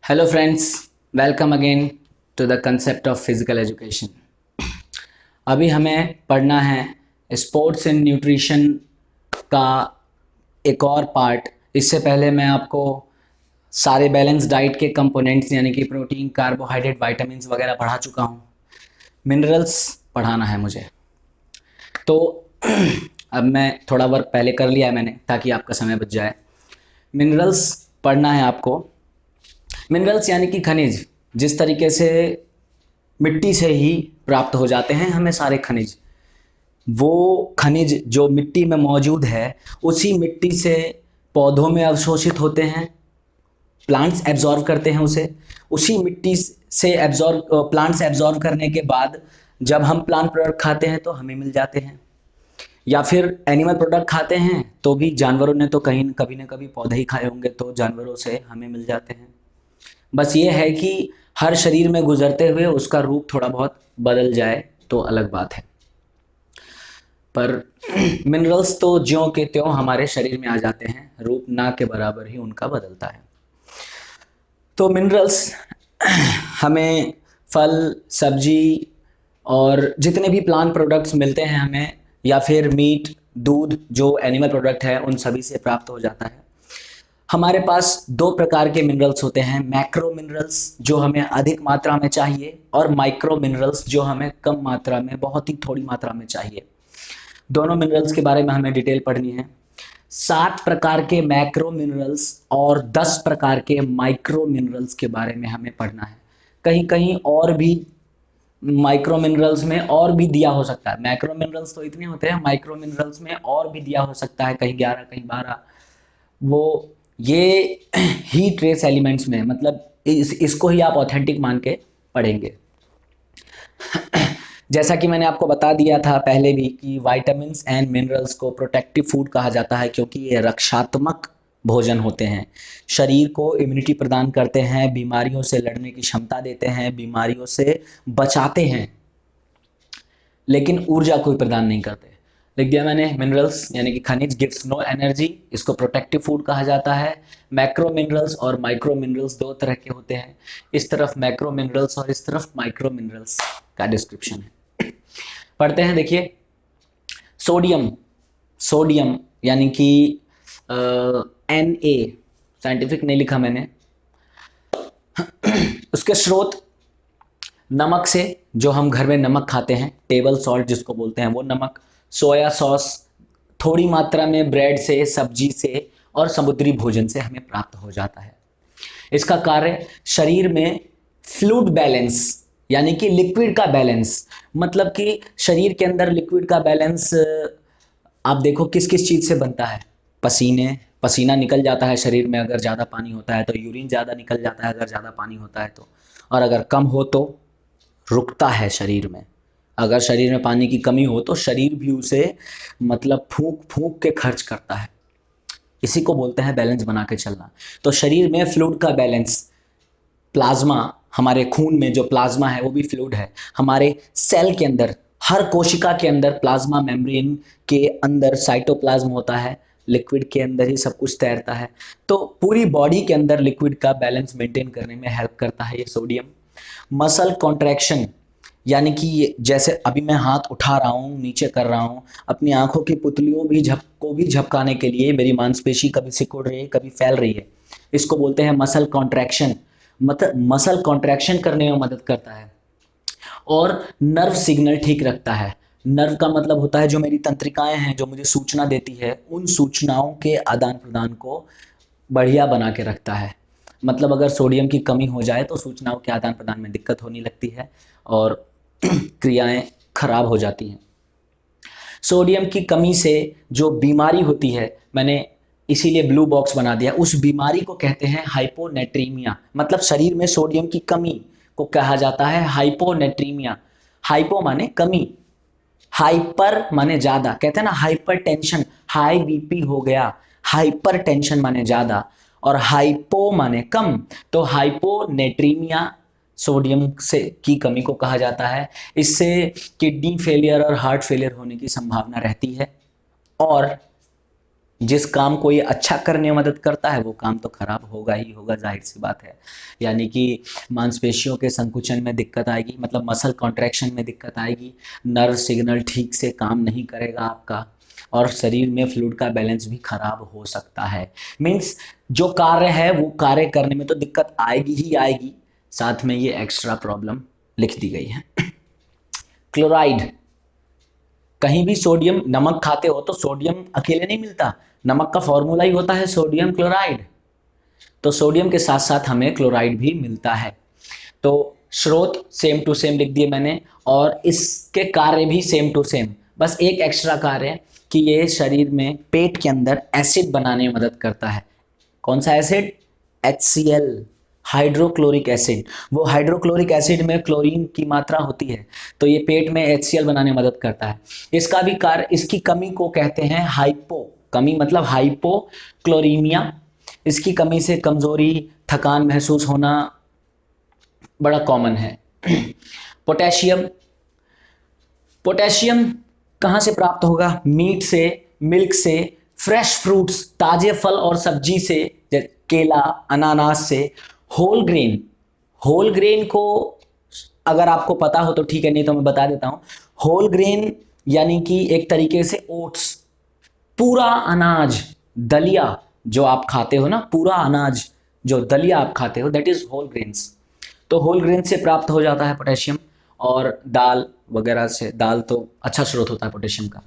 Hello friends, welcome again to the concept of physical education. अभी हमें पढ़ना है स्पोर्ट्स एंड न्यूट्रिशन का एक और पार्ट। इससे पहले मैं आपको सारे बैलेंस डाइट के कंपोनेंट्स यानी कि प्रोटीन, कार्बोहाइड्रेट, विटामिन्स वगैरह पढ़ा चुका हूँ। मिनरल्स पढ़ाना है मुझे, तो अब मैं थोड़ा वर्क पहले कर लिया है मैंने, ताकि आपका समय बच जाए। मिनरल्स पढ़ना है आपको। मिनरल्स यानी कि खनिज, जिस तरीके से मिट्टी से ही प्राप्त हो जाते हैं हमें सारे खनिज, वो खनिज जो मिट्टी में मौजूद है उसी मिट्टी से पौधों में अवशोषित होते हैं, प्लांट्स एब्जॉर्व करते हैं उसे। उसी मिट्टी से प्लांट्स एब्जॉर्व करने के बाद जब हम प्लांट प्रोडक्ट खाते हैं तो हमें मिल जाते हैं, या फिर एनिमल प्रोडक्ट खाते हैं तो भी जानवरों ने तो कहीं कभी ना कभी पौधे ही खाए होंगे, तो जानवरों से हमें मिल जाते हैं। बस ये है कि हर शरीर में गुजरते हुए उसका रूप थोड़ा बहुत बदल जाए तो अलग बात है, पर मिनरल्स तो ज्यों के त्यों हमारे शरीर में आ जाते हैं, रूप ना के बराबर ही उनका बदलता है। तो मिनरल्स हमें फल, सब्जी और जितने भी प्लांट प्रोडक्ट्स मिलते हैं हमें, या फिर मीट, दूध जो एनिमल प्रोडक्ट है, उन सभी से प्राप्त हो जाता है। हमारे पास दो प्रकार के मिनरल्स होते हैं, मैक्रो मिनरल्स जो हमें अधिक मात्रा में चाहिए, और माइक्रो मिनरल्स जो हमें कम मात्रा में, बहुत ही थोड़ी मात्रा में चाहिए। दोनों मिनरल्स के बारे में हमें डिटेल पढ़नी है। 7 प्रकार के मैक्रो मिनरल्स और 10 प्रकार के माइक्रो मिनरल्स के बारे में हमें पढ़ना है। कहीं कहीं और भी माइक्रो मिनरल्स में और भी दिया हो सकता है। मैक्रो मिनरल्स तो इतने होते हैं, माइक्रो मिनरल्स में और भी दिया हो सकता है, कहीं 11 कहीं 12। वो ये ही ट्रेस एलिमेंट्स में, मतलब इसको ही आप ऑथेंटिक मान के पढ़ेंगे। जैसा कि मैंने आपको बता दिया था पहले भी कि विटामिन्स एंड मिनरल्स को प्रोटेक्टिव फूड कहा जाता है, क्योंकि ये रक्षात्मक भोजन होते हैं, शरीर को इम्यूनिटी प्रदान करते हैं, बीमारियों से लड़ने की क्षमता देते हैं, बीमारियों से बचाते हैं, लेकिन ऊर्जा कोई प्रदान नहीं करते। लिख दिया मैंने, मिनरल्स यानी कि खनिज गिव्स नो एनर्जी, इसको प्रोटेक्टिव फूड कहा जाता है। मैक्रो मिनरल्स और माइक्रो मिनरल्स दो तरह के होते हैं, इस तरफ मैक्रो मिनरल्स और इस तरफ माइक्रो मिनरल्स का डिस्क्रिप्शन है। पढ़ते हैं, देखिए। सोडियम, सोडियम यानी कि Na, साइंटिफिक नहीं लिखा मैंने। उसके स्रोत नमक से, जो हम घर में नमक खाते हैं, टेबल सॉल्ट जिसको बोलते हैं, वो नमक, सोया सॉस, थोड़ी मात्रा में ब्रेड से, सब्जी से और समुद्री भोजन से हमें प्राप्त हो जाता है। इसका कार्य शरीर में फ्लूइड बैलेंस यानी कि लिक्विड का बैलेंस, मतलब कि शरीर के अंदर लिक्विड का बैलेंस आप देखो किस किस चीज़ से बनता है। पसीना निकल जाता है शरीर में, अगर ज़्यादा पानी होता है तो यूरिन ज़्यादा निकल जाता है, अगर ज़्यादा पानी होता है तो, और अगर कम हो तो रुकता है शरीर में। अगर शरीर में पानी की कमी हो तो शरीर भी उसे मतलब फूंक फूंक के खर्च करता है। इसी को बोलते हैं बैलेंस बना के चलना। तो शरीर में फ्लूइड का बैलेंस, प्लाज्मा, हमारे खून में जो प्लाज्मा है वो भी फ्लूइड है। हमारे सेल के अंदर, हर कोशिका के अंदर प्लाज्मा मेम्ब्रेन के अंदर साइटोप्लाज्म होता है, लिक्विड के अंदर ही सब कुछ तैरता है। तो पूरी बॉडी के अंदर लिक्विड का बैलेंस मेंटेन करने में हेल्प करता है ये सोडियम। मसल कॉन्ट्रैक्शन यानी कि जैसे अभी मैं हाथ उठा रहा हूँ, नीचे कर रहा हूँ, अपनी आंखों की पुतलियों भी झपकाने के लिए मेरी मांसपेशी कभी सिकुड़ रही है, कभी फैल रही है, इसको बोलते हैं मसल कॉन्ट्रैक्शन। मतलब मसल कॉन्ट्रैक्शन करने में मदद करता है। और नर्व सिग्नल ठीक रखता है। नर्व का मतलब होता है जो मेरी तंत्रिकाएं हैं, जो मुझे सूचना देती है, उन सूचनाओं के आदान प्रदान को बढ़िया बना के रखता है। मतलब अगर सोडियम की कमी हो जाए तो सूचनाओं के आदान प्रदान में दिक्कत होने लगती है और क्रियाएं खराब हो जाती हैं। सोडियम की कमी से जो बीमारी होती है, मैंने इसीलिए ब्लू बॉक्स बना दिया, उस बीमारी को कहते हैं हाइपोनेट्रीमिया। मतलब शरीर में सोडियम की कमी को कहा जाता है हाइपोनेट्रीमिया। हाइपो माने कमी, हाइपर माने ज्यादा, कहते हैं ना हाइपर टेंशन, हाई बीपी हो गया, हाइपर टेंशन माने ज्यादा, और हाइपो माने कम। तो हाइपोनेट्रीमिया सोडियम से की कमी को कहा जाता है। इससे किडनी फेलियर और हार्ट फेलियर होने की संभावना रहती है। और जिस काम को ये अच्छा करने में मदद करता है वो काम तो खराब होगा ही होगा, जाहिर सी बात है। यानी कि मांसपेशियों के संकुचन में दिक्कत आएगी, मतलब मसल कॉन्ट्रैक्शन में दिक्कत आएगी, नर्व सिग्नल ठीक से काम नहीं करेगा आपका, और शरीर में फ्लूइड का बैलेंस भी खराब हो सकता है। मीन्स जो कार्य है वो कार्य करने में तो दिक्कत आएगी ही आएगी, साथ में ये एक्स्ट्रा प्रॉब्लम लिख दी गई है। क्लोराइड, कहीं भी सोडियम, नमक खाते हो तो सोडियम अकेले नहीं मिलता, नमक का फॉर्मूला ही होता है सोडियम क्लोराइड, तो सोडियम के साथ साथ हमें क्लोराइड भी मिलता है। तो स्रोत सेम टू सेम लिख दिए मैंने, और इसके कार्य भी सेम टू सेम, बस एक एक्स्ट्रा कार्य है कि ये शरीर में पेट के अंदर एसिड बनाने में मदद करता है। कौन सा एसिड? HCl, hydrochloric acid. वो हाइड्रोक्लोरिक एसिड में क्लोरीन की मात्रा होती है, तो ये पेट में HCl बनाने में मदद करता है। इसका भी कार्य, इसकी कमी को कहते हैं हाइपो, कमी मतलब हाइपोक्लोरीमिया। इसकी कमी से कमजोरी, थकान महसूस होना बड़ा कॉमन है। पोटेशियम, पोटेशियम कहाँ से प्राप्त होगा? मीट से, मिल्क से, फ्रेश फ्रूट्स, ताजे फल और सब्जी से, केला, अनानास से, होल ग्रेन। होल ग्रेन को अगर आपको पता हो तो ठीक है, नहीं तो मैं बता देता हूं। होल ग्रेन यानी कि एक तरीके से ओट्स, पूरा अनाज, दलिया जो आप खाते हो ना, पूरा अनाज जो दलिया आप खाते हो, दैट इज होल ग्रेन्स। तो होल ग्रेन से प्राप्त हो जाता है पोटेशियम, और दाल वगैरह से, दाल तो अच्छा स्रोत होता है पोटेशियम का।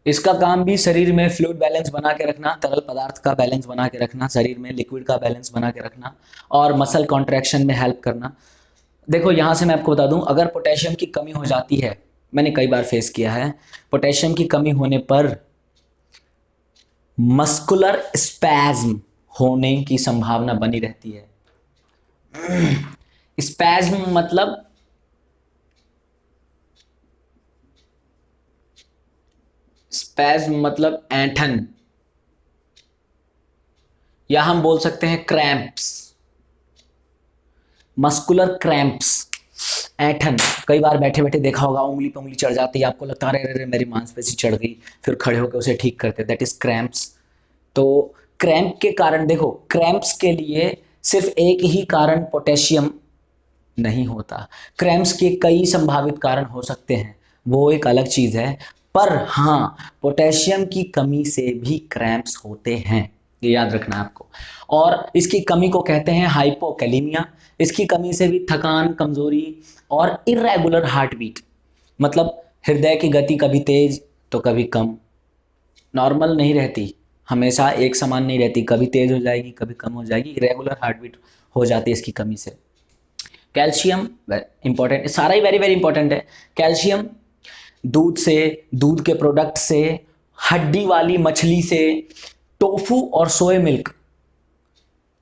इसका काम भी शरीर में फ्लूइड बैलेंस बना के रखना, तरल पदार्थ का बैलेंस बना के रखना, शरीर में लिक्विड का बैलेंस बना के रखना, और मसल कॉन्ट्रैक्शन में हेल्प करना। देखो यहाँ से मैं आपको बता दूं, अगर पोटेशियम की कमी हो जाती है, मैंने कई बार फेस किया है, पोटेशियम की कमी होने पर मस्कुलर स्पैज्म होने की संभावना बनी रहती है। स्पैज्म मतलब ऐंठन, या हम बोल सकते हैं क्रैम्प्स, मस्कुलर क्रैम्प्स, ऐंठन। कई बार बैठे बैठे देखा होगा, उंगली पे उंगली चढ़ जाती है, आपको लगता है अरे मेरी मांसपेशी चढ़ गई, फिर खड़े होकर उसे ठीक करते, दैट इज क्रैम्प्स। तो क्रैम्प के कारण, देखो क्रैम्प्स के लिए सिर्फ एक ही कारण पोटेशियम नहीं होता, क्रैम्प्स के कई संभावित कारण हो सकते हैं, वो एक अलग चीज है। पर हाँ, पोटेशियम की कमी से भी क्रैम्प्स होते हैं, ये याद रखना है आपको। और इसकी कमी को कहते हैं हाइपोकैलीमिया। इसकी कमी से भी थकान, कमजोरी और इरेगुलर हार्ट बीट, मतलब हृदय की गति कभी तेज तो कभी कम, नॉर्मल नहीं रहती, हमेशा एक समान नहीं रहती, कभी तेज हो जाएगी कभी कम हो जाएगी, इरेगुलर हार्ट बीट हो जाती है इसकी कमी से। कैल्शियम इंपॉर्टेंट, सारा ही वेरी वेरी इंपॉर्टेंट है। कैल्शियम दूध से, दूध के प्रोडक्ट से, हड्डी वाली मछली से, टोफू और सोया मिल्क।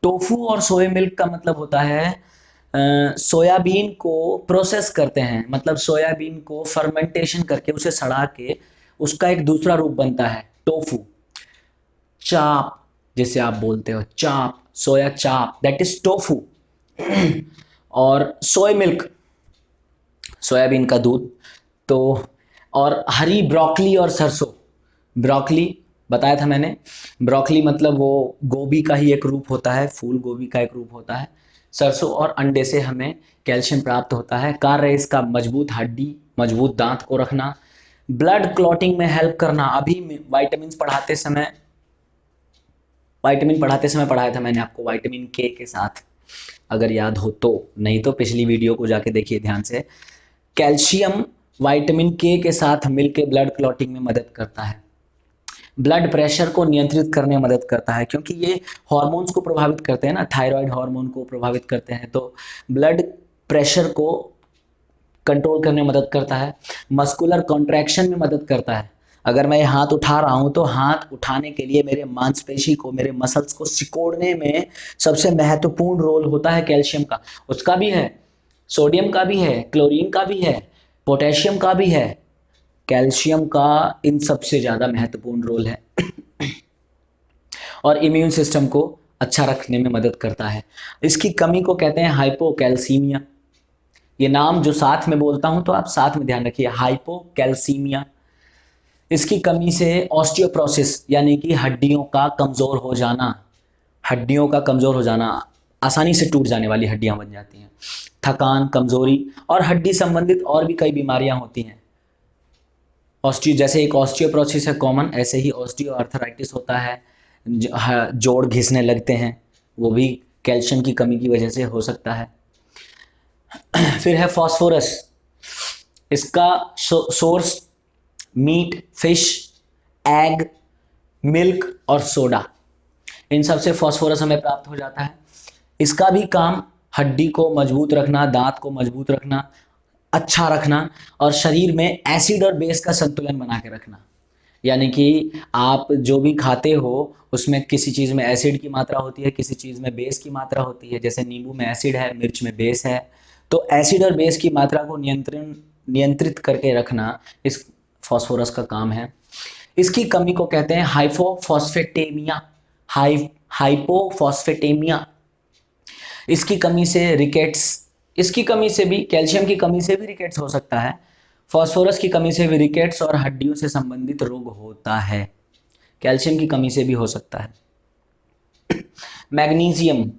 टोफू और सोया मिल्क का मतलब होता है सोयाबीन को प्रोसेस करते हैं, मतलब सोयाबीन को फर्मेंटेशन करके उसे सड़ा के उसका एक दूसरा रूप बनता है टोफू। चाप जिसे आप बोलते हो, चाप, सोया चाप, दैट इज टोफू। और सोया मिल्क, सोयाबीन का दूध। तो और हरी ब्रोकली और सरसों, ब्रोकली बताया था मैंने, ब्रोकली मतलब वो गोभी का ही एक रूप होता है, फूल गोभी का एक रूप होता है। सरसों और अंडे से हमें कैल्शियम प्राप्त होता है। कार्य इसका मजबूत हड्डी, मजबूत दांत को रखना, ब्लड क्लॉटिंग में हेल्प करना। अभी विटामिन पढ़ाते समय पढ़ाया था मैंने आपको, विटामिन के साथ, अगर याद हो तो, नहीं तो पिछली वीडियो को जाके देखिए ध्यान से। कैल्शियम विटामिन के साथ मिलकर ब्लड क्लॉटिंग में मदद करता है, ब्लड प्रेशर को नियंत्रित करने में मदद करता है, क्योंकि ये हार्मोन्स को प्रभावित करते हैं ना, थायराइड हार्मोन को प्रभावित करते हैं, तो ब्लड प्रेशर को कंट्रोल करने में मदद करता है। मस्कुलर कॉन्ट्रैक्शन में मदद करता है, अगर मैं हाथ उठा रहा हूं तो हाथ उठाने के लिए मेरे मांसपेशी को, मेरे मसल्स को सिकोड़ने में सबसे महत्वपूर्ण रोल होता है कैल्शियम का। उसका भी है, सोडियम का भी है, क्लोरीन का भी है, पोटेशियम का भी है, कैल्शियम का इन सबसे ज्यादा महत्वपूर्ण रोल है। और इम्यून सिस्टम को अच्छा रखने में मदद करता है। इसकी कमी को कहते हैं हाइपोकैल्सीमिया। ये नाम जो साथ में बोलता हूं तो आप साथ में ध्यान रखिए, हाइपोकैल्सीमिया। इसकी कमी से ऑस्टियोप्रोसिस यानी कि हड्डियों का कमज़ोर हो जाना, हड्डियों का कमज़ोर हो जाना, आसानी से टूट जाने वाली हड्डियां बन जाती हैं। थकान, कमज़ोरी और हड्डी संबंधित और भी कई बीमारियां होती हैं। ऑस्टियो, जैसे एक ऑस्टियोप्रोसिस है कॉमन, ऐसे ही ऑस्टियो आर्थराइटिस होता है, जोड़ घिसने लगते हैं, वो भी कैल्शियम की कमी की वजह से हो सकता है। फिर है फास्फोरस, इसका source meat, fish, egg, milk और सोडा, इन सब से फास्फोरस हमें प्राप्त हो जाता है। इसका भी काम हड्डी को मजबूत रखना, दांत को मजबूत रखना, अच्छा रखना और शरीर में एसिड और बेस का संतुलन बना के रखना। यानी कि आप जो भी खाते हो उसमें किसी चीज़ में एसिड की मात्रा होती है, किसी चीज़ में बेस की मात्रा होती है। जैसे नींबू में एसिड है, मिर्च में बेस है, तो एसिड और बेस की मात्रा को नियंत्रित करके रखना इस फास्फोरस का काम है। इसकी कमी को कहते हैं हाइपोफॉस्फेटेमिया, हाइपोफॉस्फेटेमिया। इसकी कमी से रिकेट्स, इसकी कमी से भी, कैल्शियम की कमी से भी रिकेट्स हो सकता है, फास्फोरस की कमी से भी रिकेट्स और हड्डियों से संबंधित रोग होता है। कैल्शियम की कमी से भी हो सकता है। मैग्नीशियम,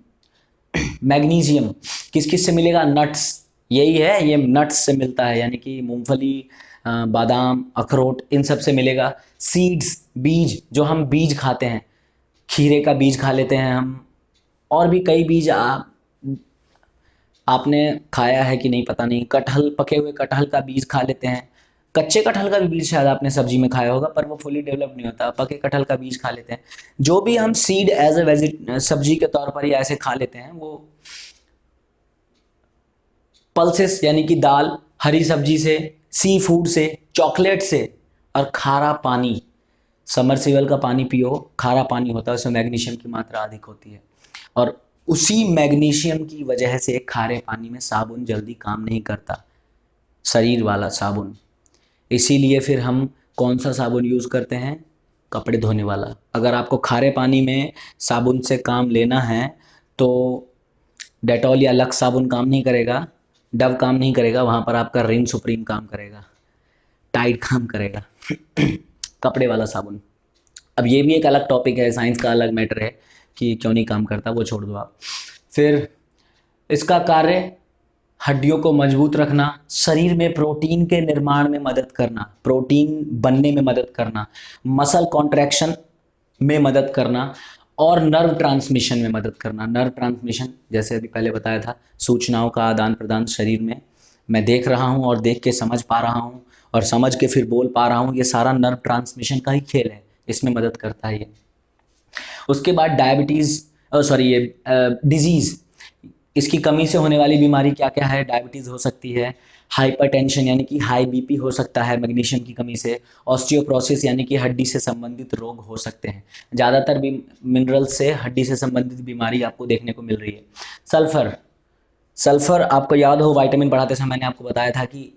मैग्नीशियम किस किस से मिलेगा? नट्स, यही है, ये नट्स से मिलता है, यानी कि मूंगफली, बादाम, अखरोट, इन सब से मिलेगा। सीड्स, बीज, जो हम बीज खाते हैं, खीरे का बीज खा लेते हैं हम, और भी कई बीज आपने खाया है कि नहीं पता नहीं। कटहल, पके हुए कटहल का बीज खा लेते हैं। कच्चे कटहल का भी बीज शायद आपने सब्जी में खाया होगा, पर वो फुली डेवलप नहीं होता। पके कटहल का बीज खा लेते हैं। जो भी हम सीड एज ए सब्जी के तौर पर या ऐसे खा लेते हैं, वो पल्सेस यानी कि दाल, हरी सब्जी से, सी फूड से, चॉकलेट से, और खारा पानी, समरसीवल का पानी पियो, खारा पानी होता है, उसमें मैग्नीशियम की मात्रा अधिक होती है। और उसी मैग्नीशियम की वजह से खारे पानी में साबुन जल्दी काम नहीं करता, शरीर वाला साबुन। इसीलिए फिर हम कौन सा साबुन यूज़ करते हैं? कपड़े धोने वाला। अगर आपको खारे पानी में साबुन से काम लेना है तो डेटॉल या लक्स साबुन काम नहीं करेगा, डव काम नहीं करेगा, वहाँ पर आपका रिन सुप्रीम काम करेगा, टाइड काम करेगा। कपड़े वाला साबुन। अब ये भी एक अलग टॉपिक है, साइंस का अलग मैटर है कि क्यों नहीं काम करता, वो छोड़ दो आप। फिर इसका कार्य हड्डियों को मजबूत रखना, शरीर में प्रोटीन के निर्माण में मदद करना, प्रोटीन बनने में मदद करना, मसल कॉन्ट्रैक्शन में मदद करना, और नर्व ट्रांसमिशन में मदद करना। नर्व ट्रांसमिशन, जैसे अभी पहले बताया था, सूचनाओं का आदान प्रदान शरीर में, मैं देख रहा हूँ और देख के समझ पा रहा हूँ और समझ के फिर बोल पा रहा हूँ, ये सारा नर्व ट्रांसमिशन का ही खेल है, इसमें मदद करता है ये। उसके बाद डायबिटीज़, सॉरी, ये डिजीज़, इसकी कमी से होने वाली बीमारी क्या क्या है? डायबिटीज़ हो सकती है, हाइपरटेंशन यानी कि हाई बीपी हो सकता है मैग्नीशियम की कमी से, ऑस्टियोप्रोसिस यानी कि हड्डी से संबंधित रोग हो सकते हैं। ज़्यादातर भी मिनरल से हड्डी से संबंधित बीमारी आपको देखने को मिल रही है। सल्फर, सल्फर आपको याद हो, विटामिन पढ़ाते समय मैंने आपको बताया था कि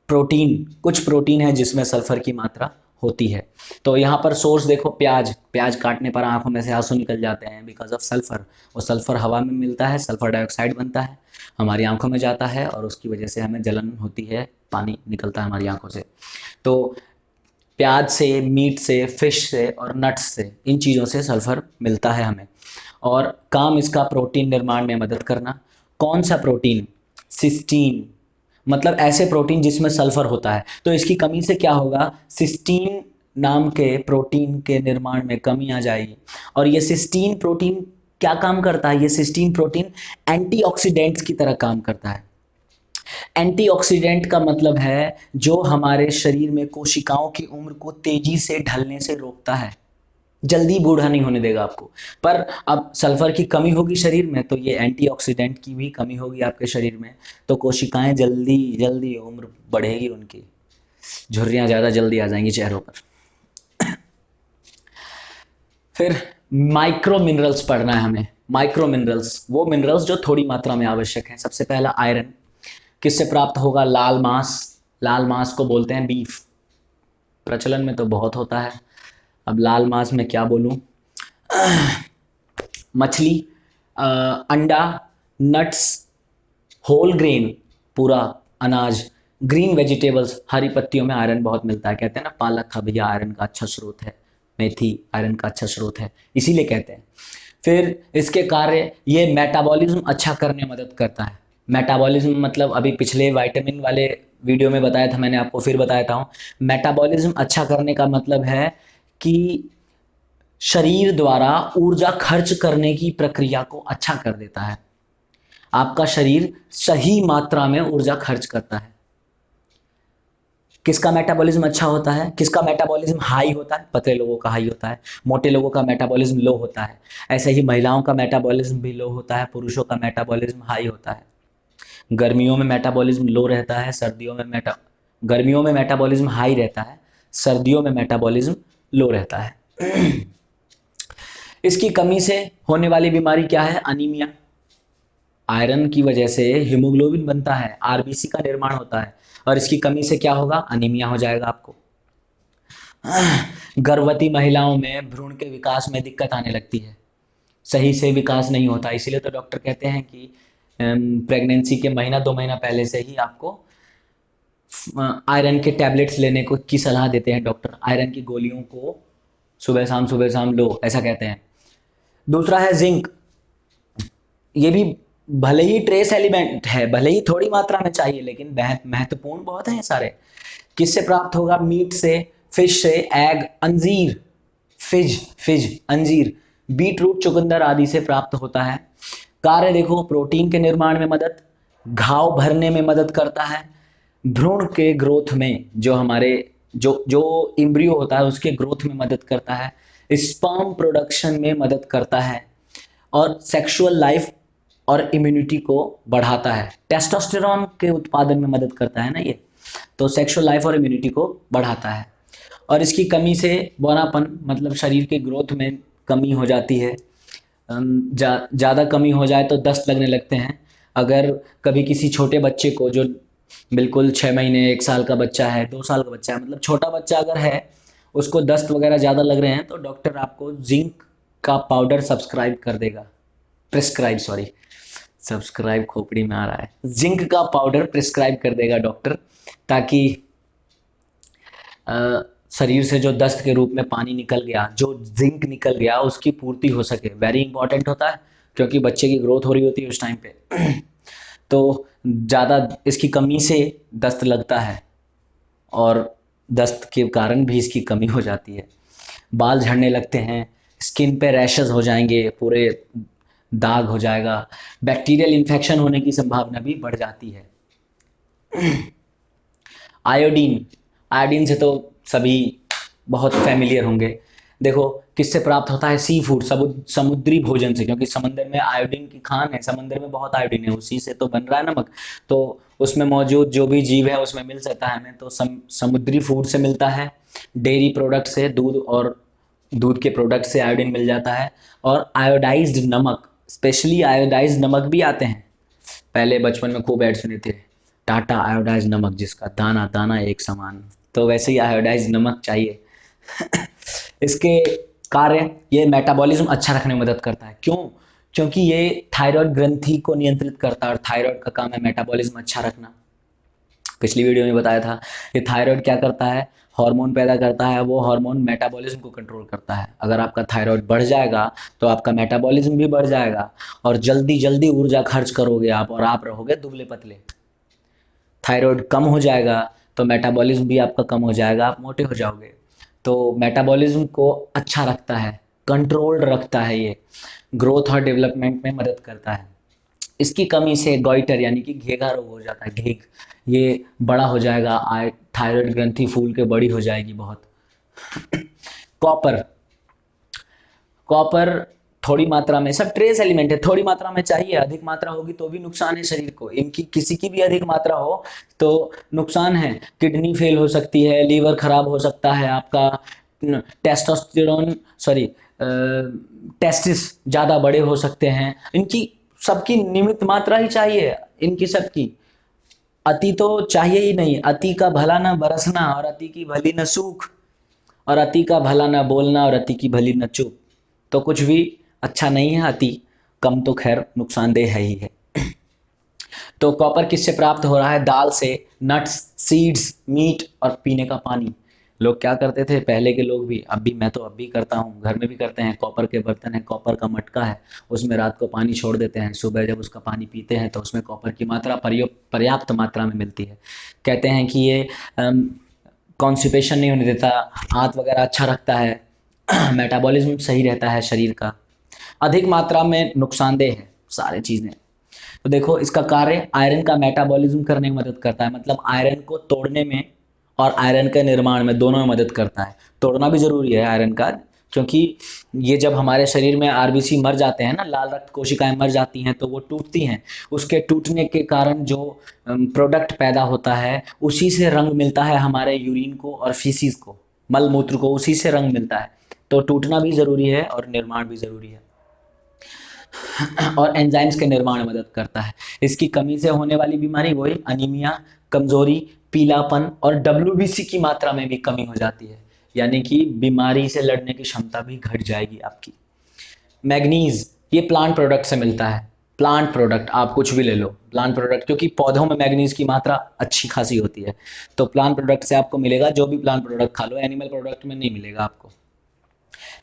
प्रोटीन, कुछ प्रोटीन है जिसमें सल्फर की मात्रा होती है। तो यहाँ पर सोर्स देखो, प्याज, प्याज काटने पर आंखों में से आंसू निकल जाते हैं बिकॉज ऑफ सल्फर। वो सल्फर हवा में मिलता है, सल्फर डाइऑक्साइड बनता है, हमारी आंखों में जाता है और उसकी वजह से हमें जलन होती है, पानी निकलता है हमारी आंखों से। तो प्याज से, मीट से, फिश से और नट्स से, इन चीज़ों से सल्फर मिलता है हमें। और काम इसका प्रोटीन निर्माण में मदद करना। कौन सा प्रोटीन? सिस्टीन, मतलब ऐसे प्रोटीन जिसमें सल्फर होता है। तो इसकी कमी से क्या होगा? सिस्टीन नाम के प्रोटीन के निर्माण में कमी आ जाएगी। और ये सिस्टीन प्रोटीन क्या काम करता है? ये सिस्टीन प्रोटीन एंटीऑक्सीडेंट्स की तरह काम करता है। एंटीऑक्सीडेंट का मतलब है जो हमारे शरीर में कोशिकाओं की उम्र को तेजी से ढलने से रोकता है, जल्दी बूढ़ा नहीं होने देगा आपको। पर अब सल्फर की कमी होगी शरीर में, तो ये एंटीऑक्सीडेंट की भी कमी होगी आपके शरीर में, तो कोशिकाएं जल्दी जल्दी उम्र बढ़ेगी, उनकी झुर्रियां ज़्यादा जल्दी आ जाएंगी चेहरों पर। फिर माइक्रो मिनरल्स पढ़ना है हमें। माइक्रो मिनरल्स, वो मिनरल्स जो थोड़ी मात्रा में आवश्यक हैं। सबसे पहला आयरन, किससे प्राप्त होगा? लाल मांस, लाल मांस को बोलते हैं बीफ, प्रचलन में तो बहुत होता है। अब लाल मांस में क्या बोलूं? मछली, अंडा, नट्स, होल ग्रेन, पूरा अनाज, ग्रीन वेजिटेबल्स, हरी पत्तियों में आयरन बहुत मिलता है, कहते हैं ना पालक खा भैया आयरन का अच्छा स्रोत है, मेथी आयरन का अच्छा स्रोत है, इसीलिए कहते हैं। फिर इसके कार्य, ये मेटाबॉलिज्म अच्छा करने में मदद करता है। मेटाबॉलिज्म मतलब अभी पिछले विटामिन वाले वीडियो में बताया था मैंने आपको, फिर बताता हूँ। मेटाबॉलिज्म अच्छा करने का मतलब है कि शरीर द्वारा ऊर्जा खर्च करने की प्रक्रिया को अच्छा कर देता है। आपका शरीर सही मात्रा में ऊर्जा खर्च करता है। किसका मेटाबॉलिज्म अच्छा होता है, किसका मेटाबॉलिज्म हाई होता है? पतले लोगों का हाई होता है, मोटे लोगों का मेटाबॉलिज्म लो होता है। ऐसे ही महिलाओं का मेटाबॉलिज्म भी लो होता है, पुरुषों का मेटाबॉलिज्म हाई होता है। गर्मियों में मेटाबॉलिज्म लो रहता है, गर्मियों में मेटाबॉलिज्म हाई रहता है, सर्दियों में मेटाबॉलिज्म लो रहता है। इसकी कमी से होने वाली बीमारी क्या है? अनीमिया। आयरन की वजह से हीमोग्लोबिन बनता है, आरबीसी का निर्माण होता है, और इसकी कमी से क्या होगा? अनीमिया हो जाएगा आपको। गर्भवती महिलाओं में भ्रूण के विकास में दिक्कत आने लगती है, सही से विकास नहीं होता, इसीलिए तो डॉक्टर कहते हैं कि प्रेगनेंसी के महीना 2 महीना पहले से ही आपको आयरन के टैबलेट्स लेने को की सलाह देते हैं डॉक्टर। आयरन की गोलियों को सुबह शाम लो, ऐसा कहते हैं। दूसरा है जिंक। ये भी भले ही ट्रेस एलिमेंट है, भले ही थोड़ी मात्रा में चाहिए, लेकिन महत्वपूर्ण बहुत है ये सारे। किससे प्राप्त होगा? मीट से, फिश से, एग, अंजीर, फिज अंजीर, बीट रूट, चुकंदर आदि से प्राप्त होता है। कार्य देखो, प्रोटीन के निर्माण में मदद, घाव भरने में मदद करता है, भ्रूण के ग्रोथ में, जो हमारे जो इम्ब्रियो होता है उसके ग्रोथ में मदद करता है, स्पर्म प्रोडक्शन में मदद करता है, और सेक्सुअल लाइफ और इम्यूनिटी को बढ़ाता है। टेस्टोस्टेरॉन के उत्पादन में मदद करता है ना ये, तो सेक्सुअल लाइफ और इम्यूनिटी को बढ़ाता है। और इसकी कमी से बौनापन, मतलब शरीर के ग्रोथ में कमी हो जाती है। ज़्यादा कमी हो जाए तो दस्त लगने लगते हैं। अगर कभी किसी छोटे बच्चे को, जो बिल्कुल 6 महीने 1 साल का बच्चा है, 2 साल का बच्चा है, मतलब छोटा बच्चा अगर है, उसको दस्त वगैरह ज़्यादा लग रहे हैं, तो डॉक्टर आपको जिंक का पाउडर प्रिस्क्राइब सब्सक्राइब खोपड़ी में आ रहा है, जिंक का पाउडर प्रिस्क्राइब कर देगा डॉक्टर, ताकि शरीर से जो दस्त के रूप में पानी निकल गया, जो जिंक निकल गया, उसकी पूर्ति हो सके। वेरी इंपॉर्टेंट होता है, क्योंकि बच्चे की ग्रोथ हो रही होती है उस टाइम पे। तो ज़्यादा इसकी कमी से दस्त लगता है, और दस्त के कारण भी इसकी कमी हो जाती है। बाल झड़ने लगते हैं, स्किन पे रैशेस हो जाएंगे, पूरे दाग हो जाएगा, बैक्टीरियल इन्फेक्शन होने की संभावना भी बढ़ जाती है। आयोडीन, आयोडीन से तो सभी बहुत फैमिलियर होंगे। देखो किससे प्राप्त होता है? सी फूड, समुद्री भोजन से, क्योंकि समंदर में आयोडीन की खान है, समंदर में बहुत आयोडीन है, उसी से तो बन रहा है नमक। तो उसमें मौजूद जो भी जीव है उसमें मिल सकता है हमें, तो समुद्री फूड से मिलता है। डेयरी प्रोडक्ट से, दूध के प्रोडक्ट से आयोडीन मिल जाता है। और आयोडाइज्ड नमक, स्पेशली आयोडाइज्ड नमक भी आते हैं, पहले बचपन में खूब ऐड सुने थे, टाटा आयोडाइज्ड नमक, जिसका दाना दाना एक समान, तो वैसे ही आयोडाइज्ड नमक चाहिए। इसके कार्य, ये मेटाबॉलिज्म अच्छा रखने में मदद करता है। क्यों? क्योंकि ये थायराइड ग्रंथि को नियंत्रित करता है, और थायराइड का काम है मेटाबॉलिज्म अच्छा रखना। पिछली वीडियो में बताया था कि थायराइड क्या करता है? हार्मोन पैदा करता है, वो हार्मोन मेटाबॉलिज्म को कंट्रोल करता है। अगर आपका थायराइड बढ़ जाएगा तो आपका मेटाबॉलिज्म भी बढ़ जाएगा, और जल्दी जल्दी ऊर्जा खर्च करोगे आप, और आप रहोगे दुबले पतले। थायराइड कम हो जाएगा तो मेटाबॉलिज्म भी आपका कम हो जाएगा, आप मोटे हो जाओगे। तो मेटाबॉलिज्म को अच्छा रखता है, कंट्रोल्ड रखता है, ये ग्रोथ और डेवलपमेंट में मदद करता है। इसकी कमी से गॉइटर यानी कि घेगा रोग हो जाता है, घेग, ये बड़ा हो जाएगा, थायराइड ग्रंथि फूल के बड़ी हो जाएगी बहुत। कॉपर, कॉपर थोड़ी मात्रा में, सब ट्रेस एलिमेंट है, थोड़ी मात्रा में चाहिए, अधिक मात्रा होगी तो भी नुकसान है शरीर को। इनकी किसी की भी अधिक मात्रा हो तो नुकसान है, किडनी फेल हो सकती है, लीवर खराब हो सकता है आपका, टेस्टोस्टेरोन सॉरी टेस्टिस ज़्यादा बड़े हो सकते हैं। इनकी सबकी नियमित मात्रा ही चाहिए, इनकी सबकी। अति तो चाहिए ही नहीं, अति का भला न बरसना और अति की भली न सूख, और अति का भला न बोलना और अति की भली न चूक, तो कुछ भी अच्छा नहीं है। अति कम तो खैर नुकसानदेह है ही है। तो कॉपर किससे प्राप्त हो रहा है? दाल से, नट्स, सीड्स, मीट और पीने का पानी। लोग क्या करते थे पहले के लोग भी, अब भी, मैं तो अब भी करता हूँ, घर में भी करते हैं, कॉपर के बर्तन है, कॉपर का मटका है, उसमें रात को पानी छोड़ देते हैं, सुबह जब उसका पानी पीते हैं तो उसमें कॉपर की मात्रा पर्याप्त मात्रा में मिलती है। कहते हैं कि ये कॉन्स्टिपेशन नहीं होने देता, हाथ वगैरह अच्छा रखता है, मेटाबॉलिज्म सही रहता है शरीर का। अधिक मात्रा में नुकसानदेह है सारी चीज़ें। तो देखो इसका कार्य आयरन का मेटाबॉलिज्म करने में मदद करता है, मतलब आयरन को तोड़ने में और आयरन के निर्माण में, दोनों में मदद करता है। तोड़ना भी जरूरी है आयरन का, क्योंकि ये जब हमारे शरीर में आरबीसी मर जाते हैं ना, लाल रक्त कोशिकाएं मर जाती हैं, तो वो टूटती हैं, उसके टूटने के कारण जो प्रोडक्ट पैदा होता है, उसी से रंग मिलता है हमारे यूरिन को और फीसिस को, मल मूत्र को, उसी से रंग मिलता है। तो टूटना भी जरूरी है और निर्माण भी जरूरी है। और एंजाइम्स के निर्माण में मदद करता है। इसकी कमी से होने वाली बीमारी वही अनीमिया, कमजोरी, पीलापन और डब्ल्यूबीसी की मात्रा में भी कमी हो जाती है, यानी कि बीमारी से लड़ने की क्षमता भी घट जाएगी आपकी। मैग्नीज, ये प्लांट प्रोडक्ट से मिलता है। प्लांट प्रोडक्ट आप कुछ भी ले लो, प्लांट प्रोडक्ट, क्योंकि पौधों में मैग्नीज की मात्रा अच्छी खासी होती है, तो प्लांट प्रोडक्ट से आपको मिलेगा। जो भी प्लांट प्रोडक्ट खा लो, एनिमल प्रोडक्ट में नहीं मिलेगा आपको।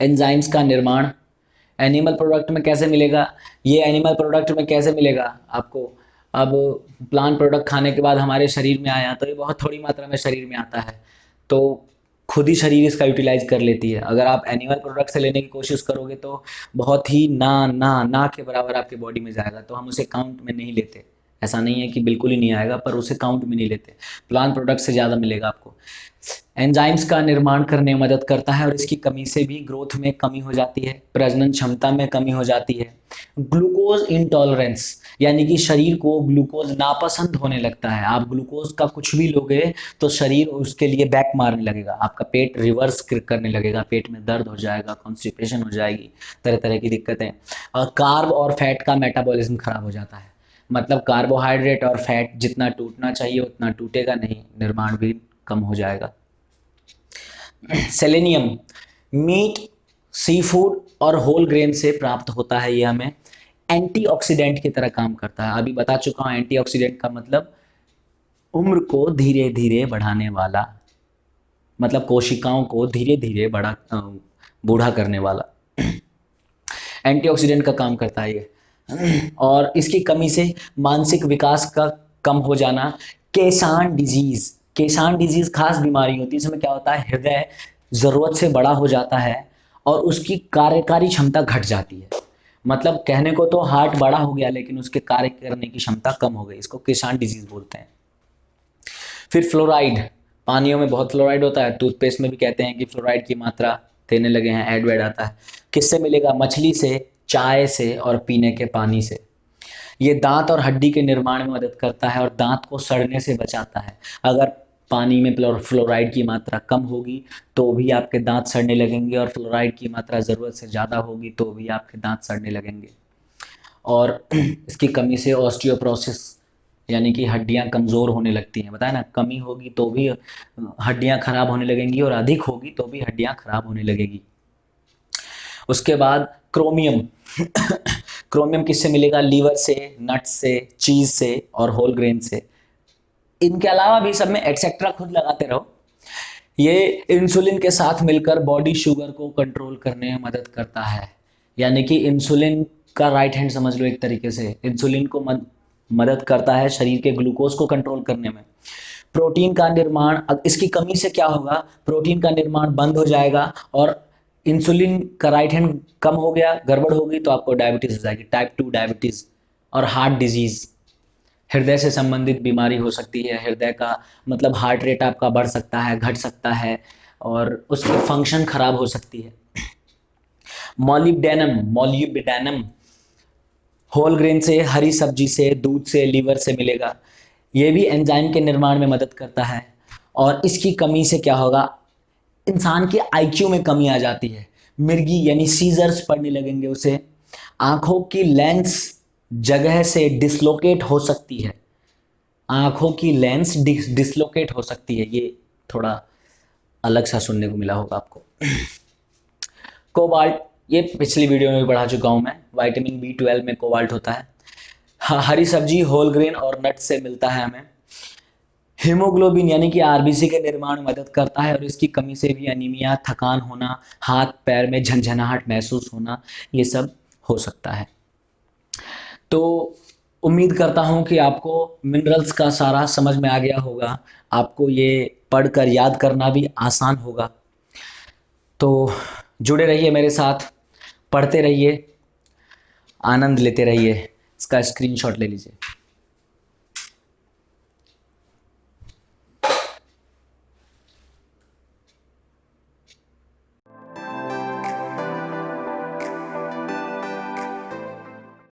एंजाइम्स का निर्माण एनिमल प्रोडक्ट में कैसे मिलेगा? ये एनिमल प्रोडक्ट में कैसे मिलेगा आपको? अब प्लांट प्रोडक्ट खाने के बाद हमारे शरीर में आया तो ये बहुत थोड़ी मात्रा में शरीर में आता है, तो खुद ही शरीर इसका यूटिलाइज कर लेती है। अगर आप एनिमल प्रोडक्ट से लेने की कोशिश करोगे तो बहुत ही ना ना ना के बराबर आपके बॉडी में जाएगा, तो हम उसे काउंट में नहीं लेते। ऐसा नहीं है कि बिल्कुल ही नहीं आएगा, पर उसे काउंट में नहीं लेते। प्लांट प्रोडक्ट से ज़्यादा मिलेगा आपको। एंजाइम्स का निर्माण करने में मदद करता है, और इसकी कमी से भी ग्रोथ में कमी हो जाती है, प्रजनन क्षमता में कमी हो जाती है। ग्लूकोज इंटॉलरेंस, यानी कि शरीर को ग्लूकोज नापसंद होने लगता है। आप ग्लूकोज का कुछ भी लोगे तो शरीर उसके लिए बैक मारने लगेगा, आपका पेट रिवर्स करने लगेगा, पेट में दर्द हो जाएगा, कॉन्स्टिपेशन हो जाएगी, तरह तरह की दिक्कतें। और कार्ब और फैट का मेटाबॉलिज्म खराब हो जाता है, मतलब कार्बोहाइड्रेट और फैट जितना टूटना चाहिए उतना टूटेगा नहीं, निर्माण भी कम हो जाएगा। सेलेनियम, मीट, सी फूड और होल ग्रेन से प्राप्त होता है। ये हमें एंटीऑक्सीडेंट की तरह काम करता है। अभी बता चुका हूं एंटीऑक्सीडेंट का मतलब उम्र को धीरे धीरे बढ़ाने वाला, मतलब कोशिकाओं को धीरे धीरे बूढ़ा करने वाला एंटीऑक्सीडेंट का काम करता है ये। और इसकी कमी से मानसिक विकास का कम हो जाना, केसान डिजीज, केसान डिजीज खास बीमारी होती है। इसमें क्या होता है, हृदय जरूरत से बड़ा हो जाता है और उसकी कार्यकारी क्षमता घट जाती है। मतलब कहने को तो हार्ट बड़ा हो गया लेकिन उसके कार्य करने की क्षमता कम हो गई, इसको केसान डिजीज बोलते हैं। फिर फ्लोराइड, पानियों में बहुत फ्लोराइड होता है, टूथपेस्ट में भी कहते हैं कि फ्लोराइड की मात्रा देने लगे हैं, एड वेड आता है। किससे मिलेगा? मछली से, चाय से और पीने के पानी से। ये दांत और हड्डी के निर्माण में मदद करता है और दांत को सड़ने से बचाता है। अगर पानी में फ्लोराइड की मात्रा कम होगी तो भी आपके दांत सड़ने लगेंगे, और फ्लोराइड की मात्रा ज़रूरत से ज़्यादा होगी तो भी आपके दांत सड़ने लगेंगे। और इसकी कमी से ऑस्टियोप्रोसिस, यानी कि हड्डियां कमज़ोर होने लगती हैं। बताया ना, कमी होगी तो भी हड्डियां खराब होने लगेंगी और अधिक होगी तो भी हड्डियां खराब होने लगेगी। उसके बाद क्रोमियम क्रोमियम किससे मिलेगा? लीवर से, नट्स से, चीज़ से और होल ग्रेन से। इनके अलावा भी सब में एक्सेट्रा खुद लगाते रहो। ये इंसुलिन के साथ मिलकर बॉडी शुगर को कंट्रोल करने में मदद करता है, यानी कि इंसुलिन का राइट हैंड समझ लो एक तरीके से। इंसुलिन को मदद करता है शरीर के ग्लूकोज को कंट्रोल करने में। प्रोटीन का निर्माण, अब इसकी कमी से क्या होगा, प्रोटीन का निर्माण बंद हो जाएगा और इंसुलिन का राइट हैंड कम हो गया, गड़बड़ हो गई तो आपको डायबिटीज हो जाएगी, टाइप 2 डायबिटीज। और हार्ट डिजीज, हृदय से संबंधित बीमारी हो सकती है। हृदय का मतलब हार्ट रेट आपका बढ़ सकता है, घट सकता है, और उसकी फंक्शन खराब हो सकती है। मॉलिब्डेनम होल ग्रेन से, हरी सब्जी से, दूध से, लीवर से मिलेगा। ये भी एंजाइम के निर्माण में मदद करता है। और इसकी कमी से क्या होगा, इंसान के आईक्यू में कमी आ जाती है, मिर्गी यानी सीजर्स पड़ने लगेंगे उसे। आंखों की लेंस जगह से डिसलोकेट हो सकती है, आंखों की लेंस डिसलोकेट हो सकती है। ये थोड़ा अलग सा सुनने को मिला होगा आपको। कोबाल्ट, ये पिछली वीडियो में भी पढ़ा चुका हूं मैं, विटामिन B12 में कोबाल्ट होता है। हरी सब्जी, होल ग्रेन और नट से मिलता है हमें। हीमोग्लोबिन यानी कि आरबीसी के निर्माण में मदद करता है, और इसकी कमी से भी अनीमिया, थकान होना, हाथ पैर में झंझनाहट महसूस होना, ये सब हो सकता है। तो उम्मीद करता हूँ कि आपको मिनरल्स का सारा समझ में आ गया होगा, आपको ये पढ़कर याद करना भी आसान होगा। तो जुड़े रहिए मेरे साथ, पढ़ते रहिए, आनंद लेते रहिए। इसका स्क्रीनशॉट ले लीजिए।